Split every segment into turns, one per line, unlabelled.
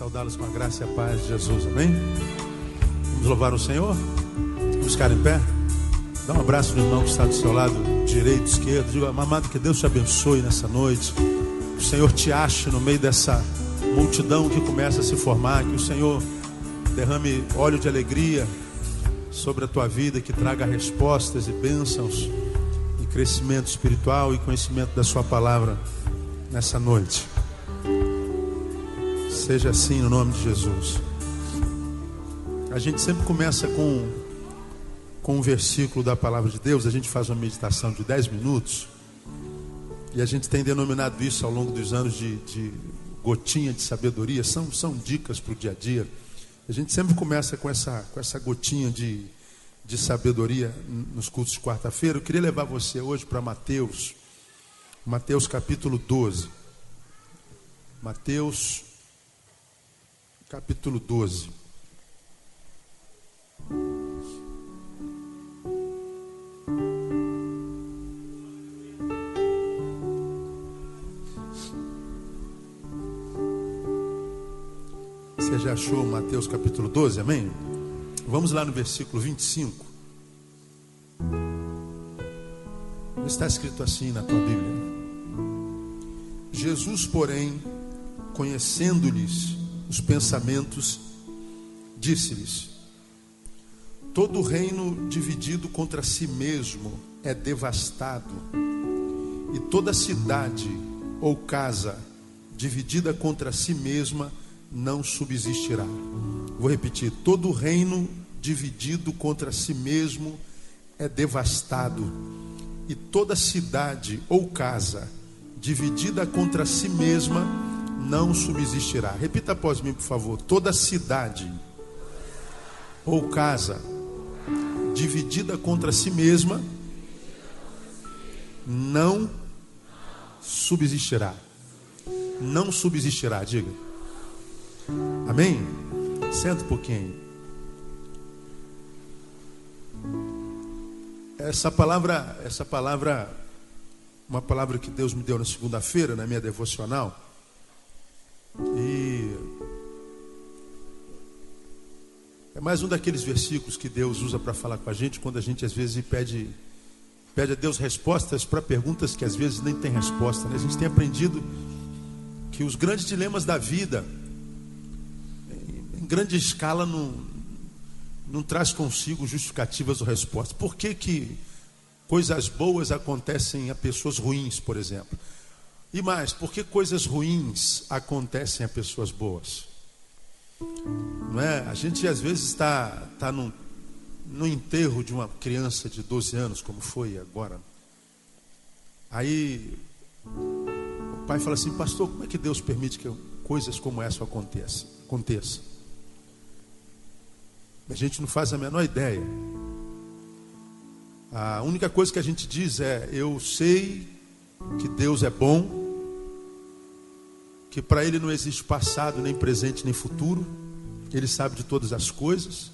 saudá-los com a graça e a paz de Jesus, amém? Vamos louvar o Senhor? Vamos ficar em pé? Dá um abraço no irmão que está do seu lado direito, esquerdo. Diga, amado, que Deus te abençoe nessa noite. Que o Senhor te ache no meio dessa multidão que começa a se formar. Que o Senhor derrame óleo de alegria sobre a tua vida, que traga respostas e bênçãos e crescimento espiritual e conhecimento da sua palavra nessa noite. Seja assim no nome de Jesus. A gente sempre começa com um versículo da palavra de Deus. A gente faz uma meditação de 10 minutos e a gente tem denominado isso ao longo dos anos de gotinha de sabedoria. São dicas para o dia a dia. A gente sempre começa com essa gotinha de sabedoria nos cultos de quarta-feira. Eu queria levar você hoje para Mateus capítulo 12. Mateus capítulo 12. Você já achou Mateus capítulo 12, amém? Vamos lá no versículo 25. Está escrito assim na tua Bíblia: Jesus, porém, conhecendo-lhes os pensamentos, disse-lhes: todo reino dividido contra si mesmo é devastado, e toda cidade ou casa dividida contra si mesma não subsistirá. Vou repetir: todo reino dividido contra si mesmo é devastado, e toda cidade ou casa dividida contra si mesma não subsistirá. Repita após mim, por favor: toda cidade ou casa dividida contra si mesma não subsistirá. Não subsistirá, diga. Amém? Senta um pouquinho. Essa palavra, uma palavra que Deus me deu na segunda-feira, na minha devocional. E é mais um daqueles versículos que Deus usa para falar com a gente, quando a gente às vezes pede a Deus respostas para perguntas que às vezes nem tem resposta, né? A gente tem aprendido que os grandes dilemas da vida, em grande escala, não traz consigo justificativas ou respostas. Por que coisas boas acontecem a pessoas ruins, por exemplo? E mais, por que coisas ruins acontecem a pessoas boas? Não é? A gente às vezes está no enterro de uma criança de 12 anos, como foi agora. Aí o pai fala assim: pastor, como é que Deus permite que coisas como essa aconteçam? A gente não faz a menor ideia. A única coisa que a gente diz é: eu sei que Deus é bom, que para Ele não existe passado, nem presente, nem futuro. Ele sabe de todas as coisas.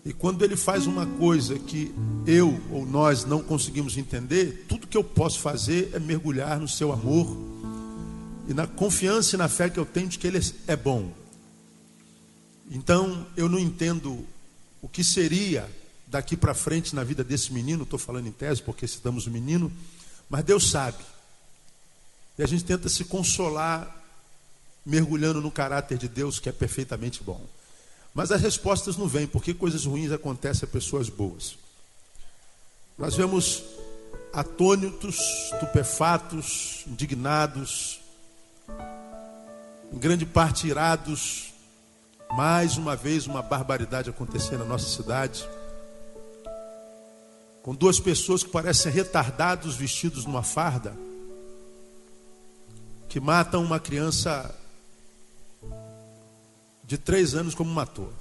E quando Ele faz uma coisa que eu ou nós não conseguimos entender, tudo que eu posso fazer é mergulhar no seu amor e na confiança e na fé que eu tenho de que Ele é bom. Então, eu não entendo o que seria daqui para frente na vida desse menino. Estou falando em tese porque citamos o menino, mas Deus sabe. E a gente tenta se consolar mergulhando no caráter de Deus, que é perfeitamente bom. Mas as respostas não vêm, porque coisas ruins acontecem a pessoas boas. Nós vemos atônitos, estupefatos, indignados, em grande parte irados. Mais uma vez uma barbaridade acontecendo na nossa cidade, com duas pessoas que parecem retardados, vestidos numa farda, que matam uma criança de 3 anos como matou.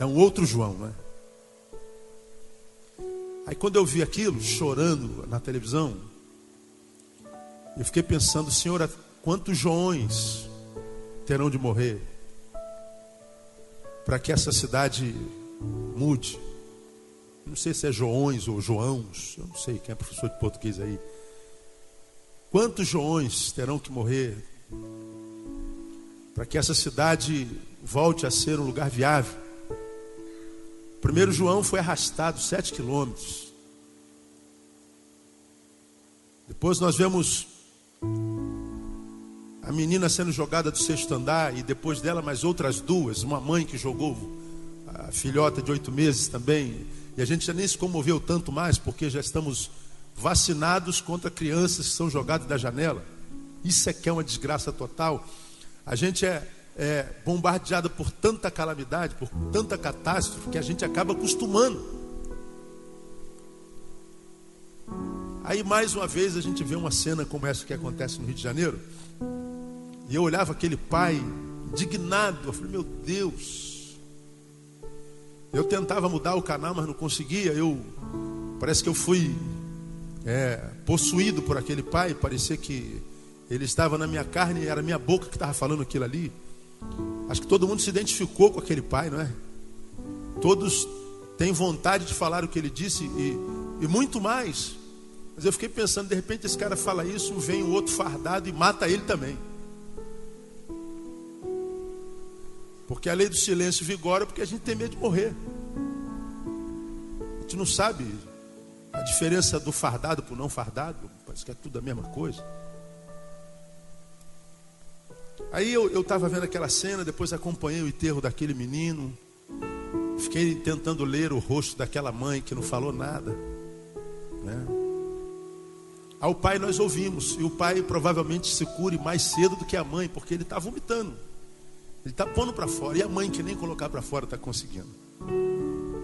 É um outro João, não é? Aí quando eu vi aquilo, chorando na televisão, eu fiquei pensando: Senhor, quantos Joões terão de morrer para que essa cidade mude? Não sei se é Joões ou Joãos, eu não sei quem é professor de português aí. Quantos Joões terão que morrer para que essa cidade volte a ser um lugar viável. O primeiro João foi arrastado 7 quilômetros. Depois nós vemos a menina sendo jogada do 6º andar, e depois dela mais outras 2, uma mãe que jogou a filhota de 8 meses também, e a gente já nem se comoveu tanto mais, porque já estamos vacinados contra crianças que são jogadas da janela. Isso é que é uma desgraça total. A gente é bombardeado por tanta calamidade, por tanta catástrofe, que a gente acaba acostumando. Aí mais uma vez a gente vê uma cena como essa que acontece no Rio de Janeiro, e eu olhava aquele pai indignado. Eu falei, meu Deus. Eu tentava mudar o canal, mas não conseguia. Parece que eu fui possuído por aquele pai. Parecia que ele estava na minha carne e era a minha boca que estava falando aquilo ali. Acho que todo mundo se identificou com aquele pai, não é? Todos têm vontade de falar o que ele disse e muito mais. Mas eu fiquei pensando, de repente esse cara fala isso, vem o outro fardado e mata ele também. Porque a lei do silêncio vigora porque a gente tem medo de morrer. A gente não sabe a diferença do fardado para o não fardado. Parece que é tudo a mesma coisa. Aí eu estava vendo aquela cena, depois acompanhei o enterro daquele menino. Fiquei tentando ler o rosto daquela mãe que não falou nada, né? Ao pai nós ouvimos, e o pai provavelmente se cure mais cedo do que a mãe, porque ele está vomitando. Ele está pondo para fora. E a mãe que nem colocar para fora está conseguindo.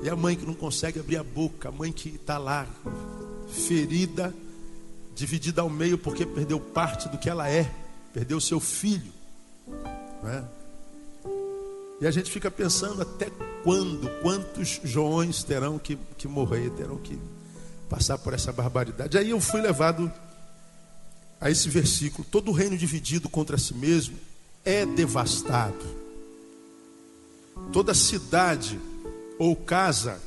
E a mãe que não consegue abrir a boca. A mãe que está lá, ferida, dividida ao meio, porque perdeu parte do que ela é. Perdeu seu filho, né? E a gente fica pensando, até quando? Quantos Joões terão que morrer, terão que passar por essa barbaridade? Aí eu fui levado a esse versículo. Todo reino dividido contra si mesmo é devastado. Toda cidade ou casa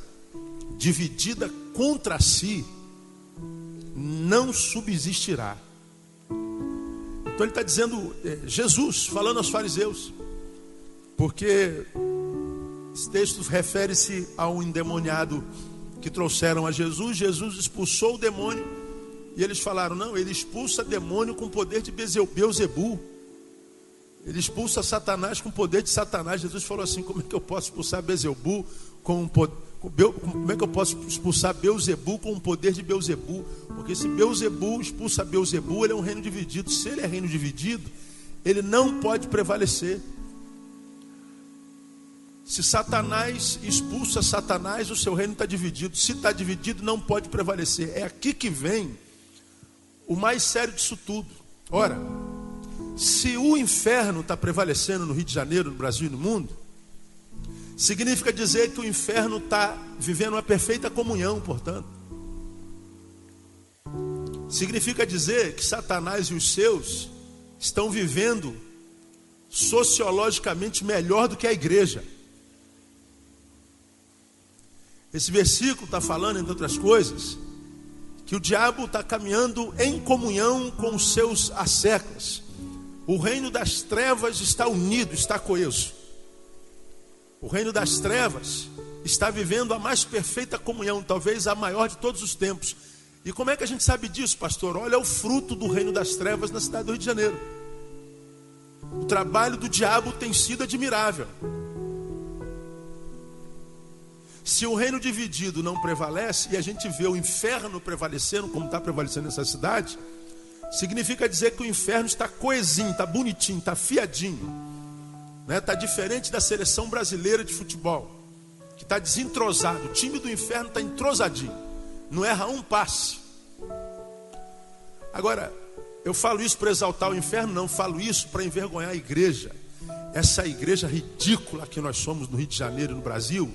dividida contra si não subsistirá. Então ele está dizendo, Jesus falando aos fariseus, porque esse texto refere-se a um endemoniado que trouxeram a Jesus. Jesus expulsou o demônio e eles falaram, não, ele expulsa demônio com o poder de Beelzebu. Ele expulsa Satanás com o poder de Satanás. Jesus falou assim, como é que eu posso expulsar Beelzebu com o poder? Como é que eu posso expulsar Beelzebu com o poder de Beelzebu? Porque se Beelzebu expulsa Beelzebu, ele é um reino dividido. Se ele é reino dividido, ele não pode prevalecer. Se Satanás expulsa Satanás, o seu reino está dividido. Se está dividido, não pode prevalecer. É aqui que vem o mais sério disso tudo. Ora, se o inferno está prevalecendo no Rio de Janeiro, no Brasil e no mundo, significa dizer que o inferno está vivendo uma perfeita comunhão, portanto. Significa dizer que Satanás e os seus estão vivendo sociologicamente melhor do que a igreja. Esse versículo está falando, entre outras coisas, que o diabo está caminhando em comunhão com os seus asseclas. O reino das trevas está unido, está coeso. O reino das trevas está vivendo a mais perfeita comunhão, talvez a maior de todos os tempos. E como é que a gente sabe disso, pastor? Olha o fruto do reino das trevas na cidade do Rio de Janeiro. O trabalho do diabo tem sido admirável. Se o reino dividido não prevalece, e a gente vê o inferno prevalecendo, como está prevalecendo nessa cidade, significa dizer que o inferno está coesinho, está bonitinho, está fiadinho, né? Está diferente da seleção brasileira de futebol, que está desentrosado. O time do inferno está entrosadinho, não erra um passe. Agora, eu falo isso para exaltar o inferno? Não, falo isso para envergonhar a igreja. Essa igreja ridícula que nós somos no Rio de Janeiro, no Brasil,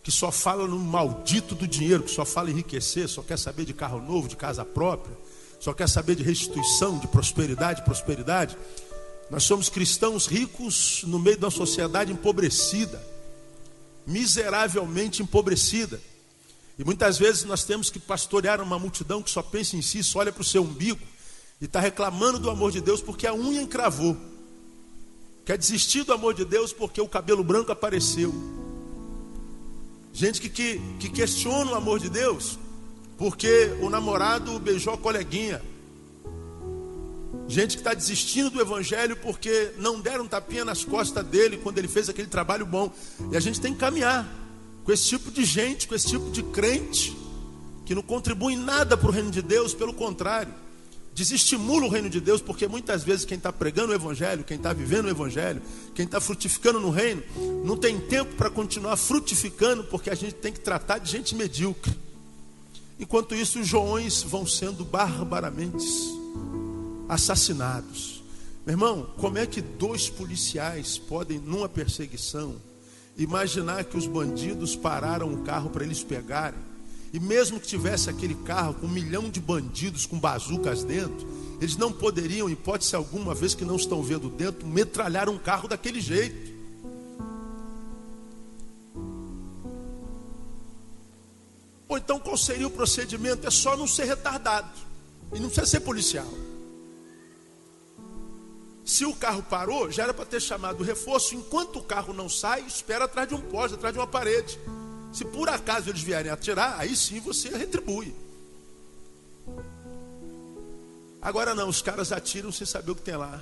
que só fala no maldito do dinheiro, que só fala em enriquecer, só quer saber de carro novo, de casa própria, só quer saber de restituição, de prosperidade. Nós somos cristãos ricos no meio de uma sociedade empobrecida, miseravelmente empobrecida. E muitas vezes nós temos que pastorear uma multidão que só pensa em si, só olha para o seu umbigo e está reclamando do amor de Deus porque a unha encravou. quer desistir do amor de Deus porque o cabelo branco apareceu. Gente que questiona o amor de Deus porque o namorado beijou a coleguinha. Gente que está desistindo do evangelho porque não deram um tapinha nas costas dele quando ele fez aquele trabalho bom. E a gente tem que caminhar com esse tipo de gente, com esse tipo de crente que não contribui em nada para o reino de Deus, pelo contrário, desestimula o reino de Deus, porque muitas vezes quem está pregando o evangelho, quem está vivendo o evangelho, quem está frutificando no reino, não tem tempo para continuar frutificando, porque a gente tem que tratar de gente medíocre. Enquanto isso, os joões vão sendo barbaramente assassinados. Meu irmão, como é que 2 policiais podem, numa perseguição, imaginar que os bandidos pararam o carro para eles pegarem? E mesmo que tivesse aquele carro com 1 milhão de bandidos com bazucas dentro, eles não poderiam, em hipótese alguma, vez que não estão vendo dentro, metralhar um carro daquele jeito. Ou então qual seria o procedimento? É só não ser retardado. E não precisa ser policial. Se o carro parou, já era para ter chamado o reforço. Enquanto o carro não sai, espera atrás de um poste, atrás de uma parede. Se por acaso eles vierem atirar, aí sim você retribui. Agora não, os caras atiram sem saber o que tem lá.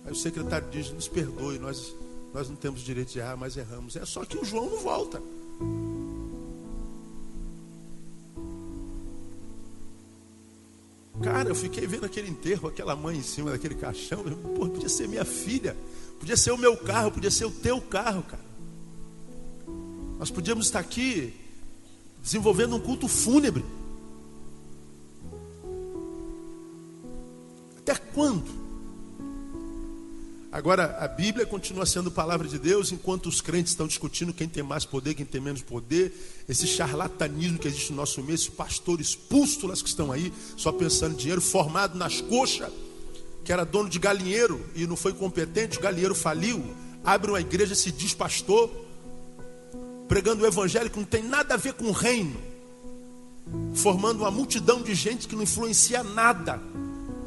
Aí o secretário diz: nos perdoe, nós não temos direito de errar, mas erramos. É só que o João não volta. Cara, eu fiquei vendo aquele enterro, aquela mãe em cima daquele caixão. Pô, podia ser minha filha, podia ser o meu carro, podia ser o teu carro, cara. Nós podíamos estar aqui desenvolvendo um culto fúnebre. Até quando? Agora, a Bíblia continua sendo palavra de Deus, enquanto os crentes estão discutindo quem tem mais poder, quem tem menos poder. Esse charlatanismo que existe no nosso meio, esses pastores pústulas que estão aí, só pensando em dinheiro, formado nas coxas, que era dono de galinheiro e não foi competente, o galinheiro faliu, abre uma igreja, se diz pastor, pregando o evangelho que não tem nada a ver com o reino, formando uma multidão de gente que não influencia nada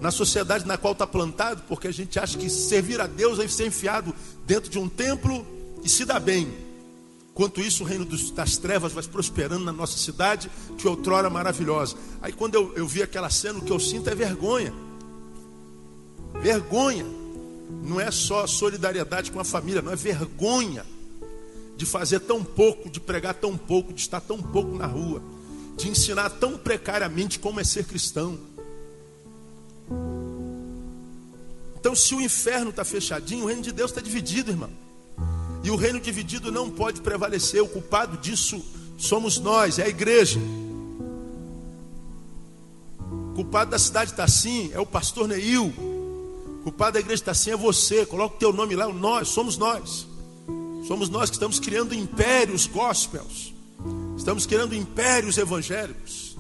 na sociedade na qual está plantado, porque a gente acha que servir a Deus é ser enfiado dentro de um templo e se dá bem. Enquanto isso, o reino das trevas vai prosperando na nossa cidade, que outrora maravilhosa. Aí quando eu vi aquela cena, o que eu sinto é vergonha. Vergonha. Não é só solidariedade com a família, não, é vergonha de fazer tão pouco, de pregar tão pouco, de estar tão pouco na rua, de ensinar tão precariamente como é ser cristão. Então, se o inferno está fechadinho, o reino de Deus está dividido, irmão. E o reino dividido não pode prevalecer. O culpado disso somos nós, é a igreja. O culpado da cidade está assim, é o pastor Neil. O culpado da igreja está assim, é você. Coloca o teu nome lá, nós, somos nós. Somos nós que estamos criando impérios gospels. Estamos criando impérios evangélicos.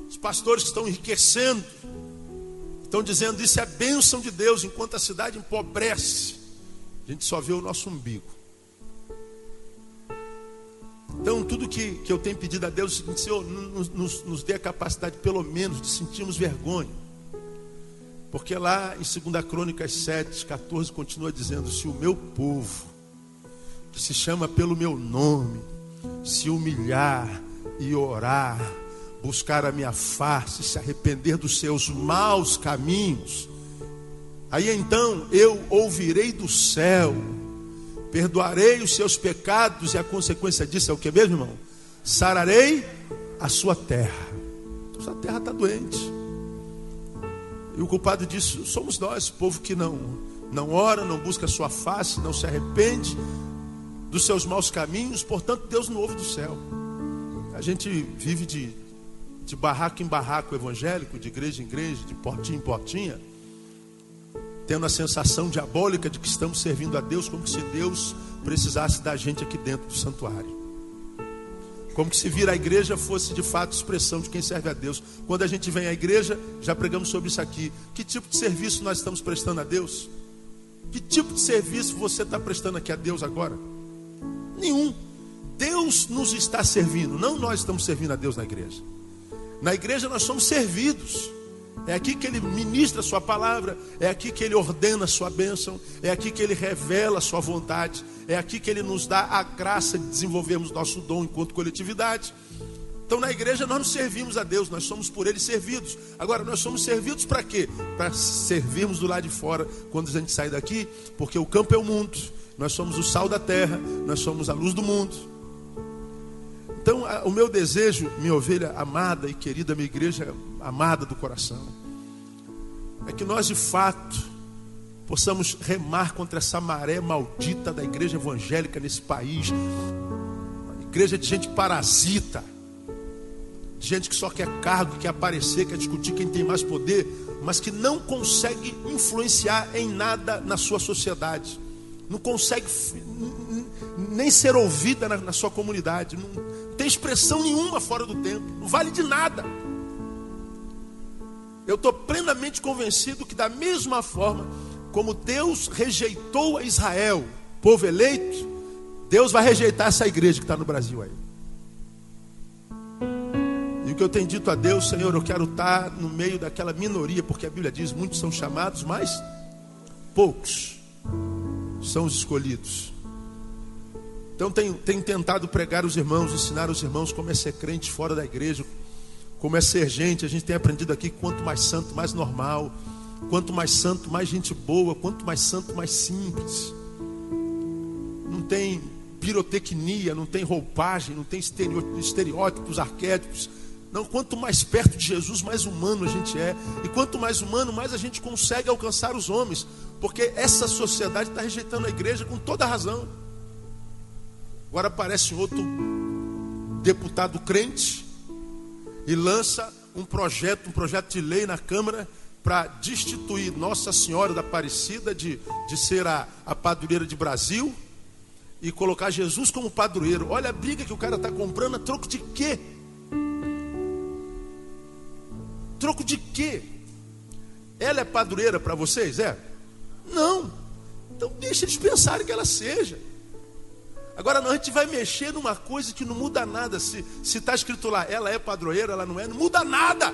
Os pastores que estão enriquecendo, estão dizendo isso é a bênção de Deus, enquanto a cidade empobrece. A gente só vê o nosso umbigo. Então tudo que eu tenho pedido a Deus é o seguinte: Senhor, nos dê a capacidade pelo menos de sentirmos vergonha. Porque lá em 2 Crônicas 7:14 continua dizendo: se o meu povo, que se chama pelo meu nome, se humilhar e orar, buscar a minha face, se arrepender dos seus maus caminhos, aí então eu ouvirei do céu, perdoarei os seus pecados, e a consequência disso é o que mesmo, irmão? Sararei a sua terra. Sua terra está doente. E o culpado disso somos nós, povo que não ora, não busca a sua face, não se arrepende dos seus maus caminhos. Portanto, Deus não ouve do céu. A gente vive de barraco em barraco evangélico, de igreja em igreja, de portinha em portinha, tendo a sensação diabólica de que estamos servindo a Deus, como se Deus precisasse da gente aqui dentro do santuário. Como que se vir a igreja fosse de fato expressão de quem serve a Deus. Quando a gente vem à igreja, já pregamos sobre isso aqui. Que tipo de serviço nós estamos prestando a Deus? Que tipo de serviço você está prestando aqui a Deus agora? Nenhum. Deus nos está servindo, não nós estamos servindo a Deus na igreja. Na igreja nós somos servidos. É aqui que Ele ministra a sua palavra, é aqui que Ele ordena a sua bênção, é aqui que Ele revela a sua vontade, é aqui que Ele nos dá a graça de desenvolvermos nosso dom enquanto coletividade. Então na igreja nós não servimos a Deus, nós somos por Ele servidos. Agora nós somos servidos para quê? Para servirmos do lado de fora quando a gente sai daqui, porque o campo é o mundo, nós somos o sal da terra, nós somos a luz do mundo. Então o meu desejo, minha ovelha amada e querida, minha igreja amada do coração, é que nós de fato possamos remar contra essa maré maldita da igreja evangélica nesse país. Uma igreja de gente parasita, de gente que só quer cargo, quer aparecer, quer discutir quem tem mais poder, mas que não consegue influenciar em nada na sua sociedade, não consegue nem ser ouvida na sua comunidade, não tem expressão nenhuma fora do templo, não vale de nada. Eu estou plenamente convencido que da mesma forma como Deus rejeitou a Israel, povo eleito, Deus vai rejeitar essa igreja que está no Brasil aí. E o que eu tenho dito a Deus, Senhor, eu quero estar no meio daquela minoria, porque a Bíblia diz, muitos são chamados, mas poucos são os escolhidos. Então tenho tentado pregar os irmãos, ensinar os irmãos como é ser crente fora da igreja, como é ser gente. A gente tem aprendido aqui, quanto mais santo, mais normal. Quanto mais santo, mais gente boa. Quanto mais santo, mais simples. Não tem pirotecnia, não tem roupagem, não tem estereótipos, arquétipos. Não, quanto mais perto de Jesus, mais humano a gente é. E quanto mais humano, mais a gente consegue alcançar os homens. Porque essa sociedade está rejeitando a igreja com toda razão. Agora aparece outro deputado crente e lança um projeto de lei na Câmara para destituir Nossa Senhora da Aparecida de ser a padroeira de Brasil e colocar Jesus como padroeiro. Olha a briga que o cara está comprando, a troco de quê? Troco de quê? Ela é padroeira para vocês? É? Não. Então deixa eles pensarem que ela seja. Agora não, a gente vai mexer numa coisa que não muda nada. Se está escrito lá, ela é padroeira, ela não muda nada.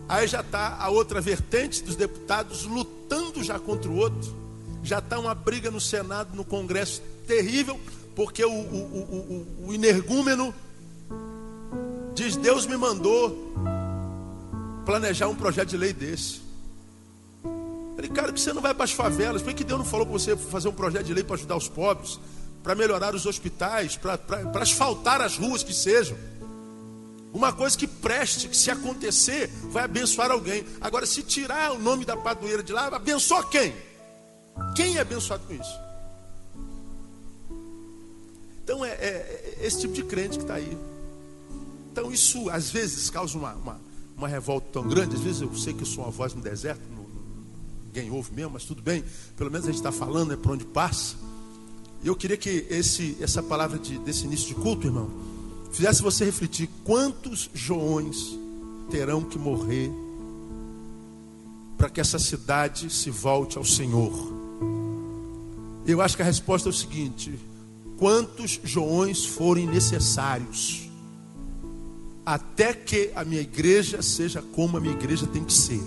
Aí já está a outra vertente dos deputados lutando já contra o outro. Já está uma briga no Senado, no Congresso terrível, porque o energúmeno diz, Deus me mandou planejar um projeto de lei desse. Falei, cara, que você não vai para as favelas? Por que Deus não falou para você fazer um projeto de lei para ajudar os pobres, para melhorar os hospitais, para asfaltar as ruas que sejam? Uma coisa que preste, que se acontecer, vai abençoar alguém. Agora, se tirar o nome da padroeira de lá, abençoa quem? Quem é abençoado com isso? Então é esse tipo de crente que está aí. Então isso às vezes causa uma revolta tão grande. Às vezes eu sei que eu sou uma voz no deserto, ninguém ouve mesmo, mas tudo bem. Pelo menos a gente está falando, é por onde passa. E eu queria que essa palavra desse início de culto, irmão, fizesse você refletir: quantos Joões terão que morrer para que essa cidade se volte ao Senhor? Eu acho que a resposta é o seguinte: quantos Joões forem necessários até que a minha igreja seja como a minha igreja tem que ser.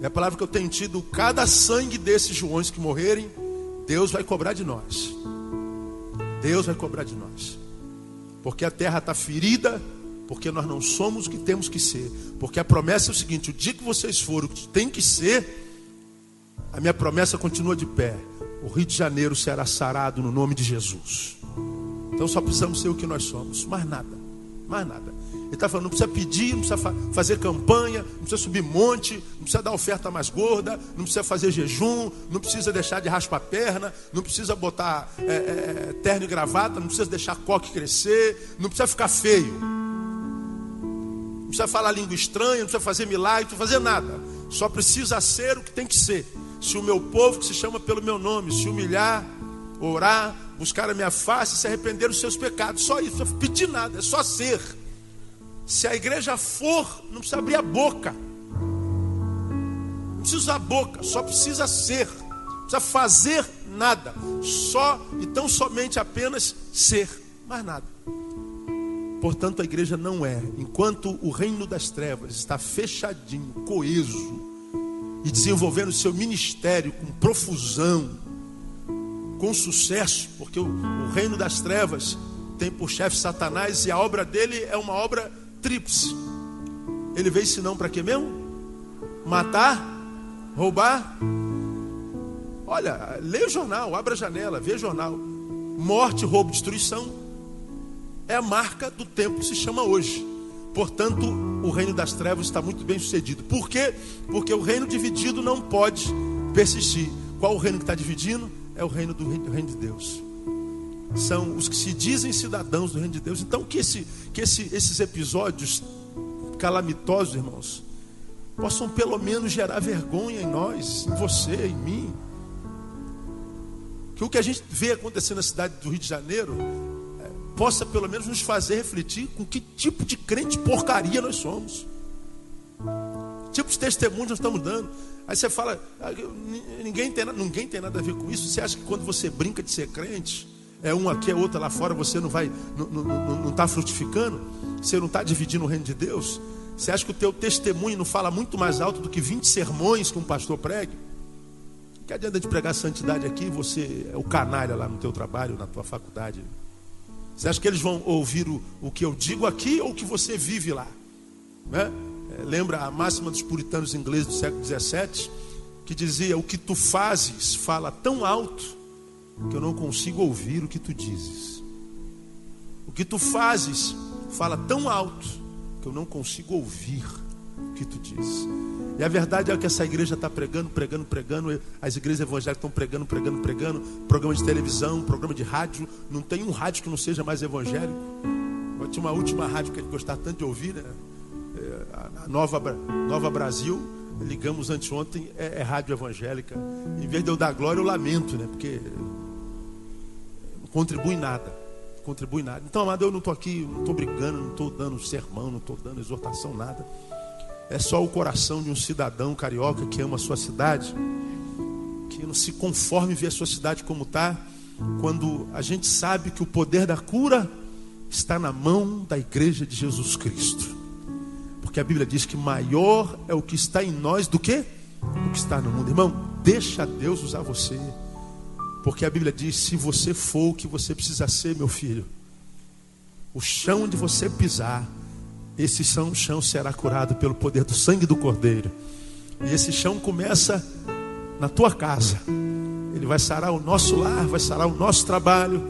É a palavra que eu tenho tido. Cada sangue desses Joões que morrerem, Deus vai cobrar de nós. Deus vai cobrar de nós. Porque a terra está ferida, porque nós não somos o que temos que ser. Porque a promessa é o seguinte: o dia que vocês forem o que tem que ser, a minha promessa continua de pé. O Rio de Janeiro será sarado no nome de Jesus. Então só precisamos ser o que nós somos. Mais nada. Mais nada. Ele está falando, não precisa pedir, não precisa fazer campanha, não precisa subir monte, não precisa dar oferta mais gorda, não precisa fazer jejum, não precisa deixar de raspar a perna, não precisa botar terno e gravata, não precisa deixar coque crescer, não precisa ficar feio, não precisa falar língua estranha, não precisa fazer milagre, não precisa fazer nada. Só precisa ser o que tem que ser. Se o meu povo, que se chama pelo meu nome, se humilhar, orar, buscar a minha face, se arrepender dos seus pecados. Só isso, não precisa pedir nada, é só ser. Se a igreja for, não precisa abrir a boca, não precisa usar a boca, só precisa ser, não precisa fazer nada, só e tão somente apenas ser, mais nada. Portanto, a igreja não é. Enquanto o reino das trevas está fechadinho, coeso, e desenvolvendo o seu ministério com profusão, com sucesso, porque o reino das trevas tem por chefe Satanás, e a obra dele é uma obra tríplice. Ele veio senão para quê mesmo? Matar, roubar. Olha, leia o jornal, abra a janela, vê o jornal. Morte, roubo, destruição é a marca do tempo que se chama hoje. Portanto, o reino das trevas está muito bem sucedido. Por quê? Porque o reino dividido não pode persistir. Qual o reino que está dividindo? É o reino do reino de Deus. São os que se dizem cidadãos do reino de Deus. Então que esses episódios calamitosos, irmãos, possam pelo menos gerar vergonha em nós, em você, em mim. Que o que a gente vê acontecer na cidade do Rio de Janeiro possa pelo menos nos fazer refletir com que tipo de crente porcaria nós somos. Que tipo de testemunho nós estamos dando. Aí você fala, ninguém tem nada a ver com isso. Você acha que quando você brinca de ser crente, é um aqui, é outro lá fora, você não está frutificando? Você não está dividindo o reino de Deus? Você acha que o teu testemunho não fala muito mais alto do que 20 sermões que um pastor pregue? Que adianta de pregar santidade aqui, você é o canalha lá no teu trabalho, na tua faculdade? Você acha que eles vão ouvir o que eu digo aqui ou o que você vive lá? Né? Lembra a máxima dos puritanos ingleses do século XVII, que dizia: o que tu fazes fala tão alto que eu não consigo ouvir o que tu dizes. O que tu fazes fala tão alto que eu não consigo ouvir o que tu dizes. E a verdade é que essa igreja está pregando. As igrejas evangélicas estão pregando. Programa de televisão, programa de rádio. Não tem um rádio que não seja mais evangélico. Eu tinha uma última rádio que a gente gostava tanto de ouvir, né? A Nova Brasil. Ligamos anteontem, é rádio evangélica. Em vez de eu dar glória, eu lamento, né? Porque não contribui nada. Então, amado, eu não estou aqui, não estou brigando, não estou dando sermão, não estou dando exortação, nada. É só o coração de um cidadão carioca que ama a sua cidade, que não se conforme ver a sua cidade como está, quando a gente sabe que o poder da cura está na mão da igreja de Jesus Cristo. Porque a Bíblia diz que maior é o que está em nós do que o que está no mundo. Irmão, deixa Deus usar você. Porque a Bíblia diz: se você for o que você precisa ser, meu filho, o chão onde você pisar, esse chão será curado pelo poder do sangue do Cordeiro. E esse chão começa na tua casa. Ele vai sarar o nosso lar, vai sarar o nosso trabalho,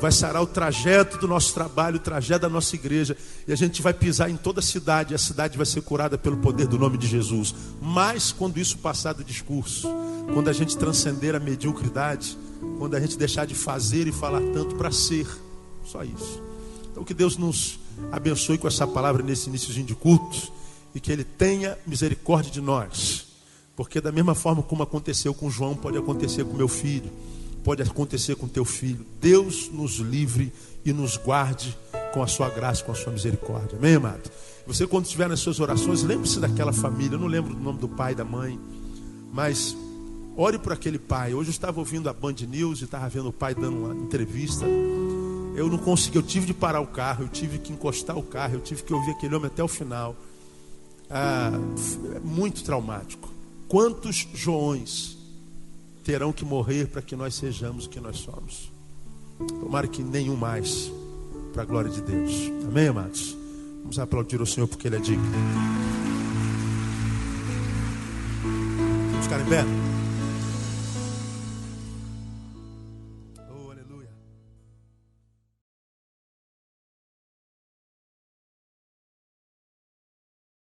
vai sarar o trajeto do nosso trabalho, o trajeto da nossa igreja. E a gente vai pisar em toda a cidade. E a cidade vai ser curada pelo poder do nome de Jesus. Mas quando isso passar do discurso, quando a gente transcender a mediocridade, quando a gente deixar de fazer e falar tanto para ser, só isso. Então que Deus nos abençoe com essa palavra nesse iníciozinho de culto, e que Ele tenha misericórdia de nós, porque da mesma forma como aconteceu com João, pode acontecer com meu filho, pode acontecer com teu filho. Deus nos livre e nos guarde com a sua graça, com a sua misericórdia. Amém, amado? Você, quando estiver nas suas orações, lembre-se daquela família. Eu não lembro do nome do pai e da mãe, mas ore por aquele pai. Hoje eu estava ouvindo a Band News e estava vendo o pai dando uma entrevista. Eu não consegui, eu tive de parar o carro, eu tive que encostar o carro, eu tive que ouvir aquele homem até o final. É muito traumático. Quantos Joões terão que morrer para que nós sejamos o que nós somos? Tomara que nenhum mais, para a glória de Deus. Amém, amados? Vamos aplaudir o Senhor porque Ele é digno. Vamos ficar em pé?